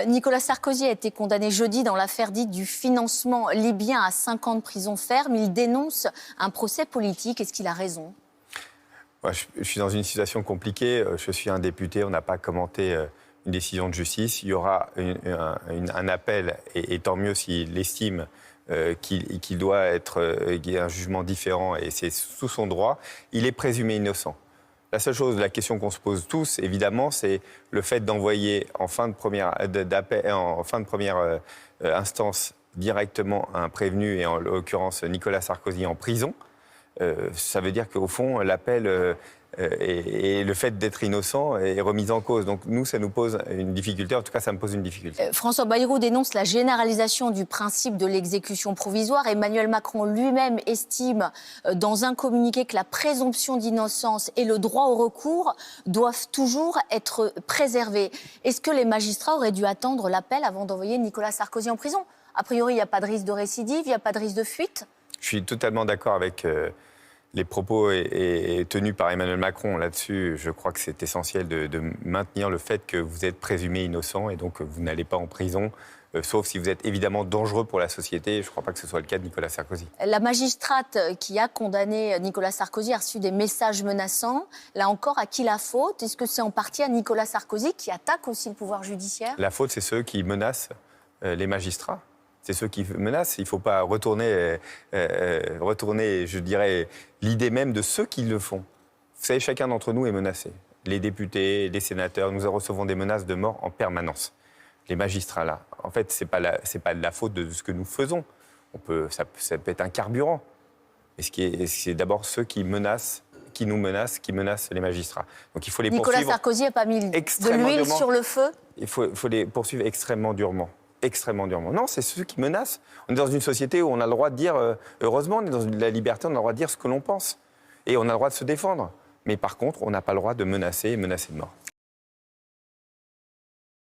Nicolas Sarkozy a été condamné jeudi dans l'affaire dite du financement libyen à 5 ans de prison ferme. Il dénonce un procès politique. Est-ce qu'il a raison ? Moi, je suis dans une situation compliquée. Je suis un député, on n'a pas commenté une décision de justice. Il y aura un appel, et tant mieux s'il estime qu'il doit être qu'il y ait un jugement différent, et c'est sous son droit. Il est présumé innocent. La seule chose, la question qu'on se pose tous, évidemment, c'est le fait d'envoyer en fin de première instance directement un prévenu, et en l'occurrence Nicolas Sarkozy, en prison. Ça veut dire qu'au fond, l'appel et le fait d'être innocent est remis en cause. Donc nous, ça nous pose une difficulté. En tout cas, ça me pose une difficulté. François Bayrou dénonce la généralisation du principe de l'exécution provisoire. Emmanuel Macron lui-même estime dans un communiqué que la présomption d'innocence et le droit au recours doivent toujours être préservés. Est-ce que les magistrats auraient dû attendre l'appel avant d'envoyer Nicolas Sarkozy en prison ? A priori, il n'y a pas de risque de récidive, il n'y a pas de risque de fuite. Je suis totalement d'accord avec les propos tenus par Emmanuel Macron là-dessus. Je crois que c'est essentiel de maintenir le fait que vous êtes présumé innocent et donc vous n'allez pas en prison, sauf si vous êtes évidemment dangereux pour la société. Je ne crois pas que ce soit le cas de Nicolas Sarkozy. La magistrate qui a condamné Nicolas Sarkozy a reçu des messages menaçants. Là encore, à qui la faute ? Est-ce que c'est en partie à Nicolas Sarkozy qui attaque aussi le pouvoir judiciaire ? La faute, c'est ceux qui menacent les magistrats. C'est ceux qui menacent. Il ne faut pas retourner, je dirais, l'idée même de ceux qui le font. Vous savez, chacun d'entre nous est menacé. Les députés, les sénateurs, nous recevons des menaces de mort en permanence. Les magistrats, là, en fait, ce n'est pas de la faute de ce que nous faisons. Ça peut être un carburant. Mais c'est d'abord ceux qui menacent, qui menacent les magistrats. Donc il faut les poursuivre. Nicolas Sarkozy n'a pas mis de l'huile sur le feu ? Il faut les poursuivre extrêmement durement. Extrêmement durement. Non, c'est ceux qui menacent. On est dans une société où on a le droit de dire, heureusement, on est dans la liberté, on a le droit de dire ce que l'on pense. Et on a le droit de se défendre. Mais par contre, on n'a pas le droit de menacer et menacer de mort.